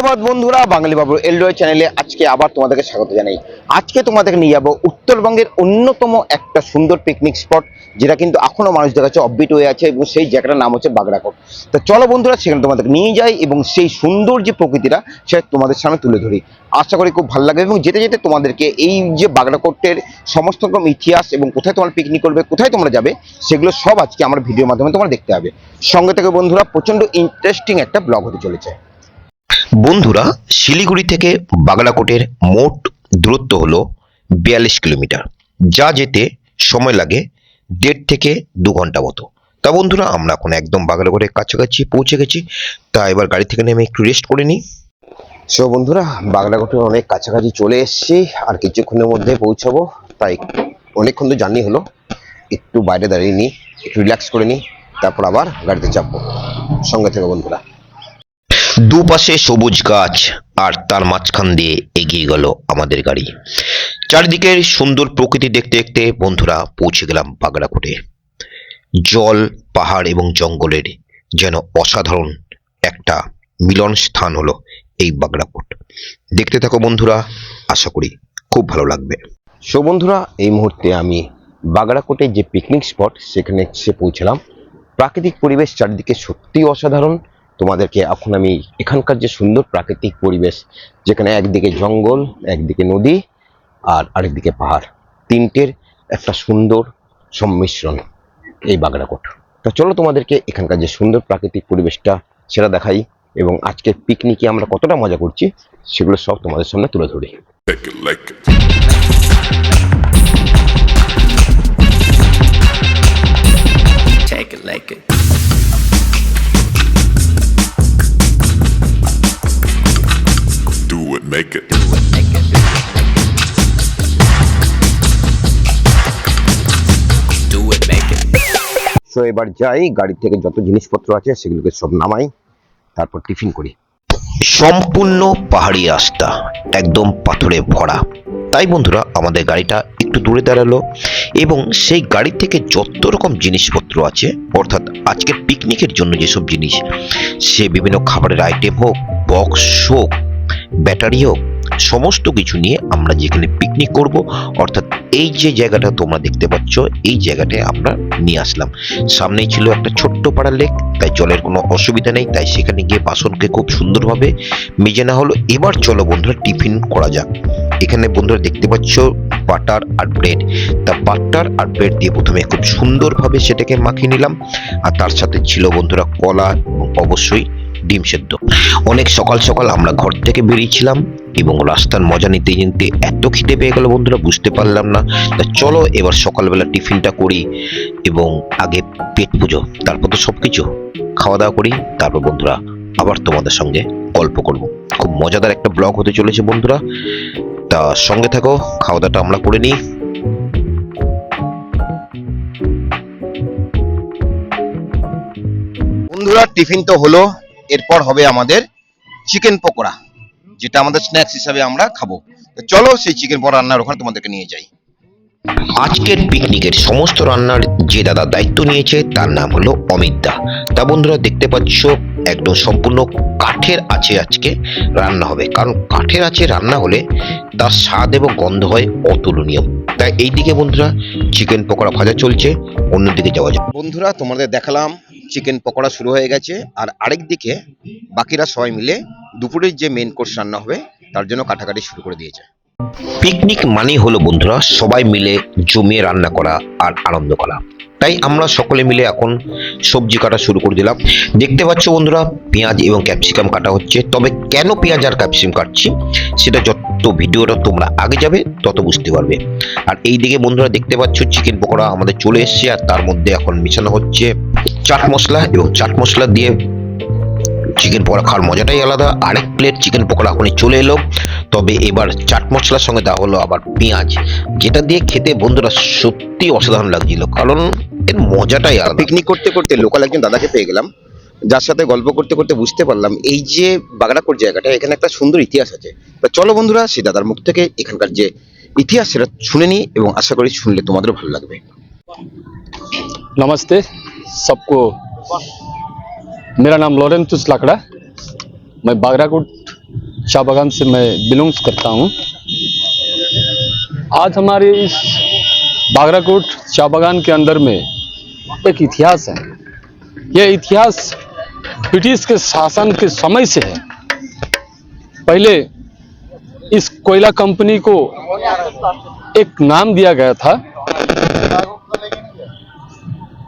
সুপ্রভাত বন্ধুরা, বাঙালি বাবুর এলডোয় চ্যানেলে আজকে আবার তোমাদেরকে স্বাগত জানাই। আজকে তোমাদেরকে নিয়ে যাবো উত্তরবঙ্গের অন্যতম একটা সুন্দর পিকনিক স্পট, যেটা কিন্তু এখনো মানুষদের কাছে অফবিট হয়ে আছে, এবং সেই জায়গাটার নাম হচ্ছে বাগড়াকোট। তো চলো বন্ধুরা, সেখানে তোমাদেরকে নিয়ে যাই এবং সেই সুন্দর যে প্রকৃতিটা সেটা তোমাদের সামনে তুলে ধরি। আশা করি খুব ভালো লাগবে, এবং যেতে যেতে তোমাদেরকে এই যে বাগড়াকোটের সমস্ত রকম ইতিহাস এবং কোথায় তোমরা পিকনিক করবে, কোথায় তোমরা যাবে, সেগুলো সব আজকে আমার ভিডিওর মাধ্যমে তোমরা দেখতে হবে। সঙ্গে থেকে বন্ধুরা, প্রচন্ড ইন্টারেস্টিং একটা ব্লগ হতে চলেছে। বন্ধুরা, শিলিগুড়ি থেকে বাগড়াকোটের মোট দূরত্ব হলো 42 কিলোমিটার, যা যেতে সময় লাগে 1.5 থেকে 2 ঘন্টা মতো। তা বন্ধুরা, আমরা এখন একদম বাগড়াকোটের কাছাকাছি পৌঁছে গেছি। তা এবার গাড়ি থেকে নেমে একটু রেস্ট করে নিই। সো বন্ধুরা, বাগড়াকোটের অনেক কাছাকাছি চলে এসেছি, আর কিছুক্ষণের মধ্যে পৌঁছাবো। তাই অনেকক্ষণ তো জার্নি হলো, একটু বাইরে দাঁড়িয়ে নিই, একটু রিল্যাক্স করে নিই, তারপর আবার গাড়িতে চাপবো। সঙ্গে থেকে বন্ধুরা। দুপাশে সবুজ গাছ, আর তার মাঝখান দিয়ে এগিয়ে গেল আমাদের গাড়ি। চারিদিকের সুন্দর প্রকৃতি দেখতে দেখতে বন্ধুরা পৌঁছে গেলাম বাগড়াকোটে। জল, পাহাড় এবং জঙ্গলের যেন অসাধারণ একটা মিলন স্থান হলো এই বাগড়াকোট। দেখতে থাকো বন্ধুরা, আশা করি খুব ভালো লাগবে। সো বন্ধুরা, এই মুহূর্তে আমি বাগড়াকোটের যে পিকনিক স্পট সেখানে এসে পৌঁছলাম। প্রাকৃতিক পরিবেশ চারিদিকে সত্যি অসাধারণ। তোমাদেরকে এখন আমি এখানকার যে সুন্দর প্রাকৃতিক পরিবেশ, যেখানে একদিকে জঙ্গল, একদিকে নদী, আর আরেকদিকে পাহাড়, তিনটের একটা সুন্দর সম্মিশ্রণ এই বাগড়াকোট। তা চলো তোমাদেরকে এখানকার যে সুন্দর প্রাকৃতিক পরিবেশটা সেটা দেখাই, এবং আজকের পিকনিকে আমরা কতটা মজা করছি সেগুলো সব তোমাদের সামনে তুলে ধরি। Take it like it. Take it like it. Do it, make it. Make it. Do it, make it. So এবার যাই, গাড়ি থেকে যত জিনিসপত্র আছে সেগুলোকে সব নামাই, তারপর টিফিন করি। সম্পূর্ণ পাহাড়ি রাস্তা, একদম পাথরে ভরা। তাই বন্ধুরা, আমাদের গাড়িটা একটু দূরে দাঁড়ালো, এবং সেই গাড়ি থেকে যত রকম জিনিসপত্র আছে, অর্থাৎ আজকে পিকনিকের জন্য যেসব জিনিস, সে বিভিন্ন খাবারের আইটেম হোক, বক্স হোক, ব্যাটারি হোক, সমস্ত কিছু নিয়ে আমরা যেখানে পিকনিক করব, অর্থাৎ এই যে জায়গাটা তোমরা দেখতে পাচ্ছ, এই জায়গাটায় আমরা নিয়ে আসলাম। সামনেই ছিল একটা ছোট্ট পাড়ার লেক, তাই জলের কোনো অসুবিধা নেই। তাই সেখানে গিয়ে বাসনকে খুব সুন্দরভাবে মেজে না হলো। এবার চলো বন্ধুরা, টিফিন করা যাক। এখানে বন্ধুরা দেখতে পাচ্ছ বাটার আর ব্রেড। তা বাটার আর ব্রেড দিয়ে প্রথমে খুব সুন্দরভাবে সেটাকে মাখিয়ে নিলাম, আর তার সাথে ছিল বন্ধুরা কলা এবং অবশ্যই ডিম সেদ্ধ। অনেক সকাল সকাল আমরা ঘর থেকে বেরিয়েছিলাম, এবং রাস্তার মজা নিতে নিতে এত খিদে পেয়ে গেল বন্ধুরা, বুঝতে পারলাম না। তা চলো এবার সকালবেলা টিফিনটা করি, এবং আগে পেট পুজো, তারপর তো সবকিছু খাওয়া দাওয়া করি। তারপর বন্ধুরা আবার তোমাদের সঙ্গে গল্প করব। খুব মজাদার একটা ব্লগ হতে চলেছে বন্ধুরা, তা সঙ্গে থাকো। খাওয়া দাওয়াটা আমরা করে নিই। বন্ধুরা, টিফিন তো হলো, এরপর হবে আমাদের চিকেন পকোড়া, যেটা আমাদের স্ন্যাক্স হিসাবে আমরা খাবো। তো চলো সেই চিকেন পকোড়া রান্নার ওখানে তোমাদেরকে নিয়ে যাই। আজকের পিকনিকের সমস্ত রান্নার যে দাদা দায়িত্ব নিয়েছে তার নাম হলো অমিত দা। তা বন্ধুরা দেখতে পাচ্ছ, একদম সম্পূর্ণ কাঠের আছে আজকে রান্না হবে, কারণ কাঠের আছে রান্না হলে তার স্বাদ এবং গন্ধ হয় অতুলনীয়। তাই এইদিকে বন্ধুরা চিকেন পকোড়া ভাজা চলছে, অন্যদিকে যাওয়া যাক। বন্ধুরা, তোমাদের দেখালাম চিকেন পকোড়া শুরু হয়ে গেছে, আর আরেক দিকে বাকিরা সবাই মিলে দুপুরের যে মেন কোর্স রান্না হবে তার জন্য কাটাকাটি শুরু করে দিয়েছে। পিকনিক মানেই হলো বন্ধুরা সবাই মিলে জমিয়ে রান্না করা আর আনন্দ করা। তাই আমরা সকলে মিলে এখন সবজি কাটা শুরু করে দিলাম। দেখতে পাচ্ছ বন্ধুরা, পেঁয়াজ এবং ক্যাপসিকাম কাটা হচ্ছে। তবে কেন পেঁয়াজ আর ক্যাপসিকাম কাটছি সেটা যত ভিডিওটা তোমরা আগে যাবে তত বুঝতে পারবে। আর এইদিকে বন্ধুরা দেখতে পাচ্ছ চিকেন পকোড়া আমাদের চলে এসছে, আর তার মধ্যে এখন মিশানো হচ্ছে চাট মশলা, এবং চাট মশলা দিয়ে চিকেন পকোড়া খাওয়ার মজাটাই আলাদা। আরেক প্লেট চিকেন পকোড়া এখনই চলে এলো। তবে এবার চাট মশলার সঙ্গে দেওয়া হলো আবার পেঁয়াজ, যেটা দিয়ে খেতে বন্ধুরা সত্যি অসাধারণ লাগছিল, কারণ এর মজাটাই আলাদা। পিকনিক করতে করতে লোকাল একজন দাদাকে পেয়ে গেলাম, যার সাথে গল্প করতে করতে বুঝতে পারলাম এই যে বাগড়াকোট জায়গাটা, এখানে একটা সুন্দর ইতিহাস আছে। তা চলো বন্ধুরা, সেই দাদার মুখ থেকে এখানকার যে ইতিহাস সেটা শুনে নিই, এবং আশা করি শুনলে তোমাদেরও ভালো লাগবে। नमस्ते सबको, मेरा नाम लॉरेंस लाकड़ा। मैं बागराकोट शाह बागान से मैं बिलोंग्स करता हूँ। आज हमारे इस बागराकोट शाह बागान के अंदर में एक इतिहास है। यह इतिहास ब्रिटिश के शासन के समय से है। पहले इस कोयला कंपनी को एक नाम दिया गया था,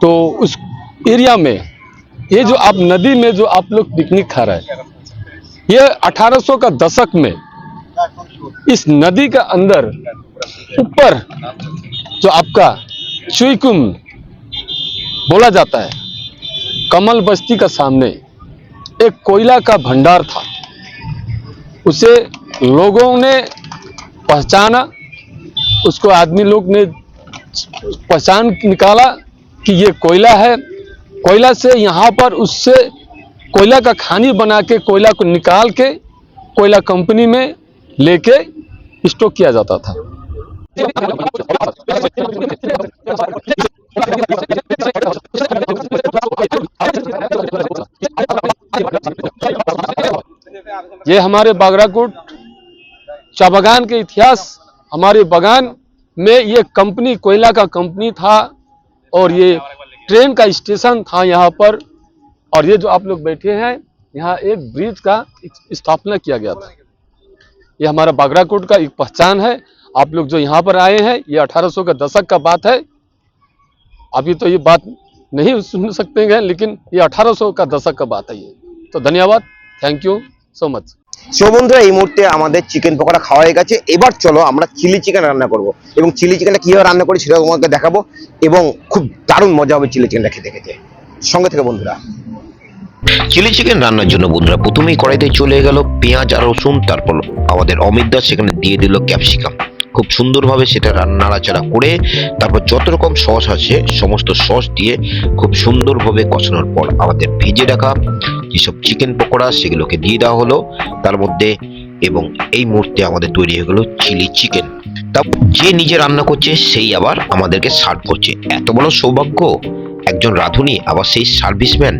तो उस एरिया में ये जो आप नदी में जो आप लोग पिकनिक खा रहे हैं, ये 1800 का दशक में इस नदी का अंदर ऊपर जो आपका चुईकुम बोला जाता है, कमल बस्ती का सामने एक कोयला का भंडार था। उसे लोगों ने पहचाना, उसको आदमी लोग ने पहचान निकाला कि ये कोयला है। कोयला से यहाँ पर उससे कोयला का खानी बना के कोयला को निकाल के कोयला कंपनी में लेके स्टॉक किया जाता था। ये हमारे बागराकोट चाय बागान के इतिहास, हमारे बागान में ये कंपनी कोयला का कंपनी था और ये ट्रेन का स्टेशन था यहाँ पर। और ये जो आप लोग बैठे हैं, यहाँ एक ब्रिज का स्थापना किया गया था। ये हमारा बागराकोट का एक पहचान है। आप लोग जो यहाँ पर आए हैं, ये 1800 का दशक का बात है। अभी तो ये बात नहीं सुन सकते हैं, लेकिन ये 1800 का दशक का बात है ये। तो धन्यवाद, thank you so much. So বন্ধুরা, এই মুহূর্তে আমাদের চিকেন পকোড়া খাওয়া হয়ে গেছে। এবার চলো আমরা চিলি চিকেন রান্না করব, এবং চিলি চিকেনটা কিভাবে রান্না করি সেটা তোমাকে দেখাবো, এবং খুব দারুণ মজা হবে চিলি চিকেনটা খেতে খেতে। সঙ্গে থেকে বন্ধুরা, চিলি চিকেন রান্নার জন্য বন্ধুরা প্রথমেই কড়াইতে চলে গেল পেঁয়াজ আর রসুন, তারপর আমাদের অমিত দা সেখানে দিয়ে দিল ক্যাপসিকাম। খুব সুন্দরভাবে সেটা নাড়াচাড়া করে তারপর যত রকম সস আছে সমস্ত সস দিয়ে খুব সুন্দরভাবে কষানোর পর আমাদের ভেজে রাখা যেসব চিকেন পকোড়া সেগুলোকে দিয়ে দেওয়া হলো তার মধ্যে, এবং এই মুহূর্তে আমাদের তৈরি হয়ে গেল চিলি চিকেন। তারপর যে নিজে রান্না করছে সেই আবার আমাদেরকে সার্ভ করছে। এত বড় সৌভাগ্য, একজন রাঁধুনি আবার সেই সার্ভিসম্যান,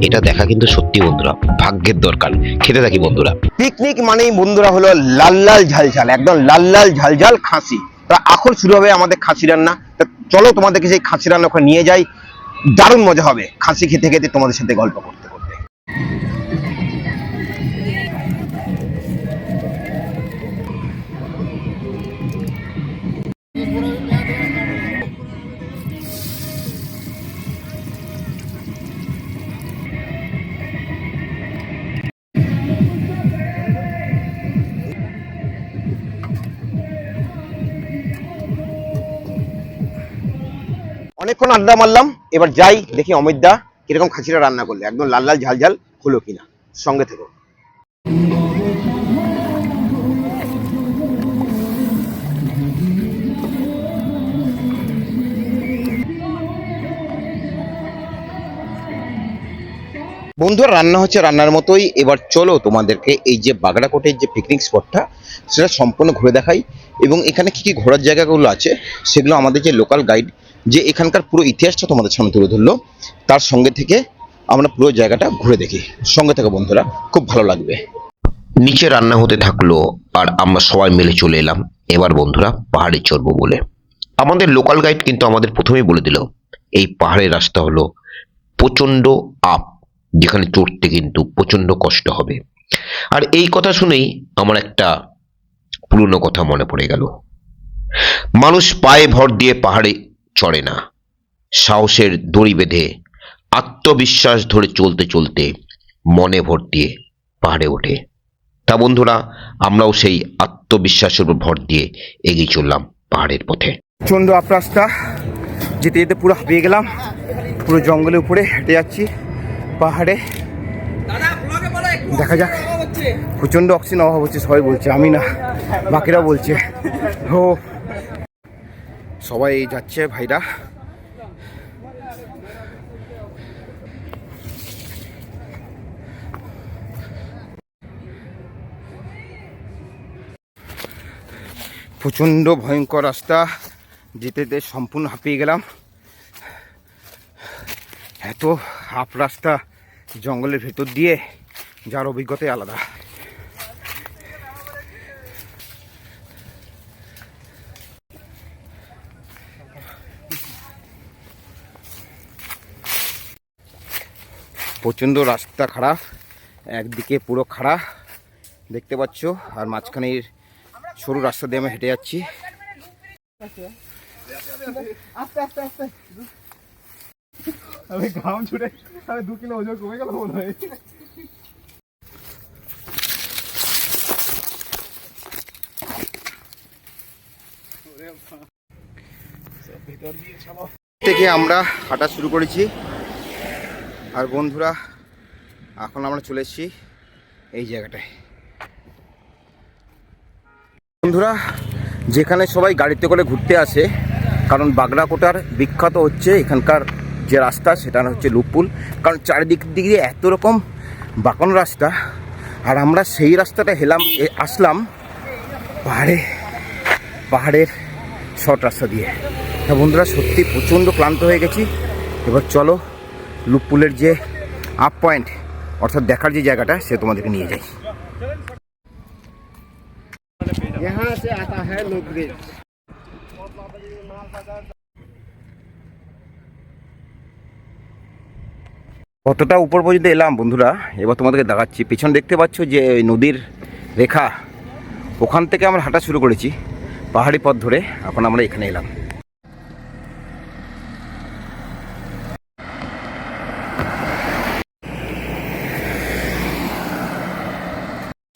এটা দেখা কিন্তু সত্যি বন্ধুরা ভাগ্যের দরকার। খেতে থাকি বন্ধুরা। পিকনিক মানেই বন্ধুরা হলো লাল লাল ঝাল ঝাল, একদম লাল লাল ঝাল ঝাল খাসি। তা এখন শুরু হবে আমাদের খাসি রান্না। তা চলো তোমাদেরকে সেই খাসি রান্না ওখানে নিয়ে যাই, দারুণ মজা হবে খাসি খেতে খেতে তোমাদের সাথে গল্প করতে করতে। অনেকক্ষণ আড্ডা মারলাম, এবার যাই দেখি অমিত দা কিরকম খাসিটা রান্না করলে, একদম লাল লাল ঝাল ঝাল হলো কিনা। সঙ্গে থেকো। বন্ধুরা, রান্না হচ্ছে রান্নার মতোই। এবার চলো তোমাদেরকে এই যে বাগড়াকোটের যে পিকনিক স্পটটা সেটা সম্পূর্ণ ঘুরে দেখাই, এবং এখানে কি কি ঘোরার জায়গাগুলো আছে সেগুলো আমাদের যে লোকাল গাইড যে এখানকার পুরো ইতিহাসটা তোমাদের সামনে তুলে ধরলো, তার সঙ্গে থেকে আমরা পুরো জায়গাটা ঘুরে দেখি। সঙ্গে থেকে বন্ধুরা, খুব ভালো লাগবে। নিচে রান্না হতে থাকলো আর আমরা সবাই মিলে চলে এলাম এবার বন্ধুরা পাহাড়ে চড়বো বলে। আমাদের লোকাল গাইড কিন্তু আমাদের প্রথমেই বলে দিল এই পাহাড়ের রাস্তা হলো প্রচন্ড আপ, যেখানে চড়তে কিন্তু প্রচন্ড কষ্ট হবে। আর এই কথা শুনেই আমার একটা পুরনো কথা মনে পড়ে গেল। মানুষ পায়ে ভর দিয়ে পাহাড়ে চড়ে না, সাহসের দড়ি বেঁধে আত্মবিশ্বাস ধরে চলতে চলতে মনে ভর দিয়ে পাহাড়ে ওঠে। তা বন্ধুরা, আমরাও সেই আত্মবিশ্বাসের উপর ভর দিয়ে এগিয়ে চললাম পাহাড়ের পথে। প্রচন্ড আপ রাস্তা, যেতে যেতে পুরো হাঁপিয়ে গেলাম। পুরো জঙ্গলের উপরে হেঁটে যাচ্ছি পাহাড়ে। দেখা যাক, প্রচন্ড অক্সিজেন অভাব হচ্ছে সবাই বলছে, আমি না বাকিরা বলছে। ও সবাই যাচ্ছে ভাইরা। প্রচন্ড ভয়ঙ্কর রাস্তা, যেতে যেতে সম্পূর্ণ হাঁপিয়ে গেলাম। এত হাফ রাস্তা জঙ্গলের ভেতর দিয়ে যার অভিজ্ঞতাই আলাদা। প্রচণ্ড রাস্তা খারাপ, একদিকে পুরো খাড়া দেখতে পাচ্ছ, আর মাঝখানের সরু রাস্তা দিয়ে আমি হেঁটে যাচ্ছি। আমি ঘাম ছুটে আমি 2 কিলো ওজন কমে গেল মনে হয়। থেকে আমরা হাঁটা শুরু করেছি, আর বন্ধুরা এখন আমরা চলে এসেছি এই জায়গাটায়। বন্ধুরা, যেখানে সবাই গাড়িতে করে ঘুরতে আসে, কারণ বাগড়াকোটার বিখ্যাত হচ্ছে এখানকার যে রাস্তা, সেটা হচ্ছে লুপুল। কারণ চারিদিক দিকে এত রকম বাঁকানো রাস্তা, আর আমরা সেই রাস্তাটা আসলাম পাহাড়ের শর্ট রাস্তা দিয়ে। হ্যাঁ বন্ধুরা, সত্যি প্রচণ্ড ক্লান্ত হয়ে গেছি। এবার চলো লুপুলের যে আপ পয়েন্ট, অর্থাৎ দেখার যে জায়গাটা, সে তোমাদেরকে নিয়ে যাই। यहाँ से आता है लोग ब्रिज। কতটা উপর পর্যন্ত এলাম বন্ধুরা, এবার তোমাদেরকে দেখাচ্ছি। পিছনে দেখতে পাচ্ছ যে ওই নদীর রেখা, ওখান থেকে আমরা হাঁটা শুরু করেছি পাহাড়ি পথ ধরে। এখন আমরা এখানে এলাম।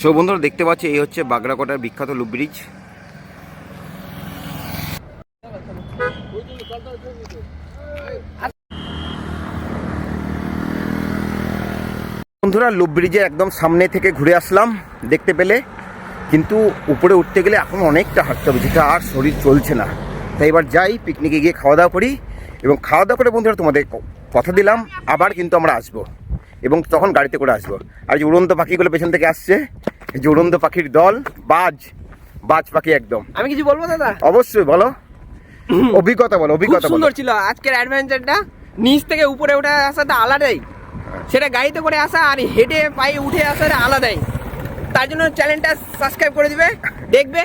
সো বন্ধুরা, দেখতে পাচ্ছি এই হচ্ছে বাগড়াকোটার বিখ্যাত লুপ ব্রিজ। বন্ধুরা, লুপ ব্রিজের একদম সামনে থেকে ঘুরে আসলাম দেখতে পেলে, কিন্তু উপরে উঠতে গেলে এখন অনেকটা হাঁটতে হবে, যেটা আর শরীর চলছে না। তাই এবার যাই, পিকনিকে গিয়ে খাওয়া দাওয়া করি, এবং খাওয়া দাওয়া করে বন্ধুরা তোমাদের কথা দিলাম আবার কিন্তু আমরা আসবো, এবং তখন গাড়িতে করে আসবো। আর যে উড়ন্ত পাখিগুলো পেছন থেকে আসছে, এই যে উড়ন্ত পাখির দল, বাজ পাখি একদম। আমি কিছু বলবো দাদা? অবশ্যই বলো, অভিজ্ঞতা বলো। খুব সুন্দর ছিল আজকের অ্যাডভেঞ্চারটা। নিচ থেকে উপরে উঠে আসাটা আলাদাই, সেটা গাড়িতে করে আসা আর হেঁটে পায়ে উঠে আসাটা আলাদাই। তার জন্য চ্যানেলটা সাবস্ক্রাইব করে দিবে, দেখবে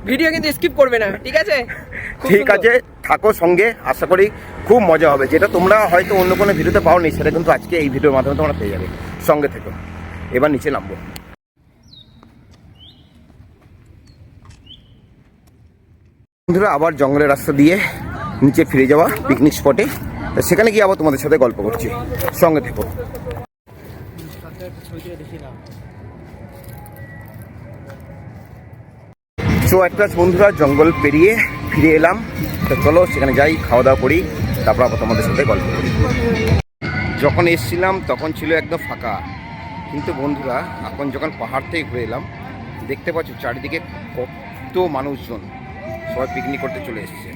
ভিডিও কিন্তু স্কিপ করবে না, ঠিক আছে? ঠিক আছে, থাকো সঙ্গে, আশা করি খুব মজা হবে। যেটা তোমরা হয়তো অন্য কোনো ভিডিওতে পাওনি, সেটা কিন্তু আজকে এই ভিডিওর মাধ্যমে তোমরা পেয়ে যাবে। সঙ্গে থেকো। এবার নিচে নামবো। বন্ধুরা, আবার জঙ্গলের রাস্তা দিয়ে নিচে ফিরে যাওয়া পিকনিক স্পটে, সেখানে গিয়ে আবার তোমাদের সাথে গল্প করছি। সঙ্গে থেকো। সো একটা বন্ধুরা, জঙ্গল পেরিয়ে ফিরে এলাম। তো চলো সেখানে যাই, খাওয়া দাওয়া করি, তারপর আবার তোমাদের সাথে গল্প করি। যখন এসেছিলাম তখন ছিল একদম ফাঁকা, কিন্তু বন্ধুরা এখন যখন পাহাড় থেকে ঘুরে এলাম, দেখতে পাচ্ছ চারিদিকে কত মানুষজন, সবাই পিকনিক করতে চলে এসেছে।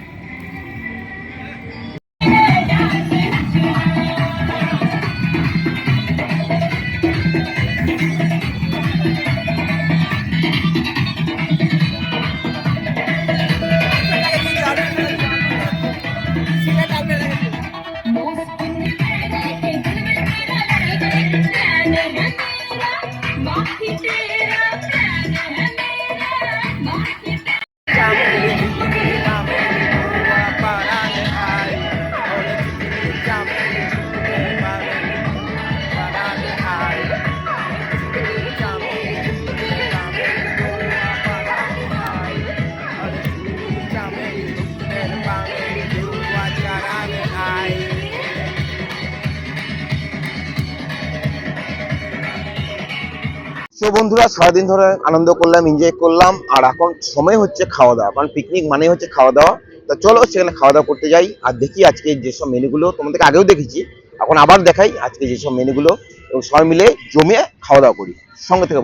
তো বন্ধুরা, সারাদিন ধরে আনন্দ করলাম, এনজয় করলাম, আর এখন সময় হচ্ছে খাওয়া দাওয়া। কারণ পিকনিক মানে হচ্ছে খাওয়া দাওয়া। তো চলো সেখানে খাওয়া দাওয়া করতে যাই, আর দেখি আজকে যেসব মেনুগুলো তোমাদেরকে আগেও দেখেছি, এখন আবার দেখাই আজকে যেসব মেনুগুলো, এবং সবাই মিলে জমিয়ে খাওয়া দাওয়া করি। সঙ্গে থেকে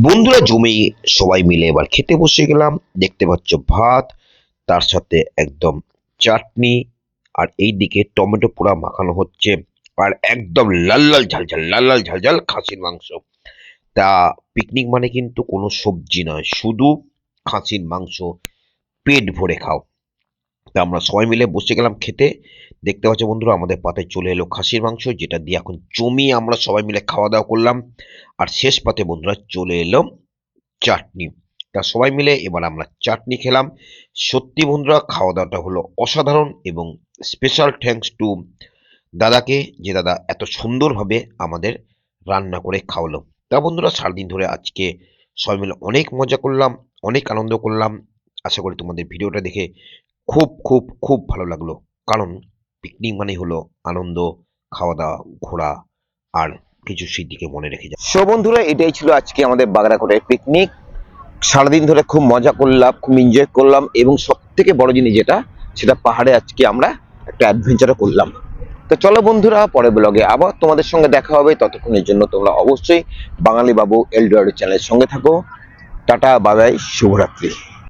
বন্ধুরা জমি সবাই মিলে এবার খেতে বসে গেলাম। দেখতে পাচ্ছ ভাত, তার সাথে একদম চাটনি, আর এই দিকে টমেটো পোড়া মাখানো হচ্ছে, আর একদম লাল লাল ঝালঝাল খাসির মাংস। তা পিকনিক মানে কিন্তু কোনো সবজি নয়, শুধু খাসির মাংস, পেট ভরে খাও। তা আমরা সবাই মিলে বসে গেলাম খেতে। দেখতে পাচ্ছ বন্ধুরা, আমাদের পাতে চলে এলো খাসির মাংস, যেটা দিয়ে এখন জমিয়ে আমরা সবাই মিলে খাওয়া দাওয়া করলাম। আর শেষ পাতে বন্ধুরা চলে এলো চাটনি। তা সবাই মিলে এবার আমরা চাটনি খেলাম। সত্যি বন্ধুরা, খাওয়া দাওয়াটা হলো অসাধারণ, এবং স্পেশাল থ্যাঙ্কস টু দাদাকে, যে দাদা এত সুন্দরভাবে আমাদের রান্না করে খাওয়ালো। তা বন্ধুরা, সারাদিন ধরে আজকে সবাই মিলে অনেক মজা করলাম, অনেক আনন্দ করলাম। আশা করি তোমাদের ভিডিওটা দেখে খুব খুব খুব ভালো লাগলো, কারণ পিকনিক মানে হলো আনন্দ, খাওয়া দাওয়া, ঘোরা আর কিছু স্মৃতিকে মনে রেখে যাওয়া। সো বন্ধুরা, এটাই ছিল আজকে আমাদের বাগড়াকোটের পিকনিক। সারাদিন ধরে খুব মজা করলাম, খুব এনজয় করলাম, এবং সব থেকে বড় জিনিস যেটা, সেটা পাহাড়ে আজকে আমরা একটা অ্যাডভেঞ্চারও করলাম। তো চলো বন্ধুরা, পরের ব্লগে আবার তোমাদের সঙ্গে দেখা হবে। ততক্ষণের জন্য তোমরা অবশ্যই বাঙালি বাবু এলডোরাডো চ্যানেলের সঙ্গে থাকো। টাটা, বাই বাই, শুভরাত্রি।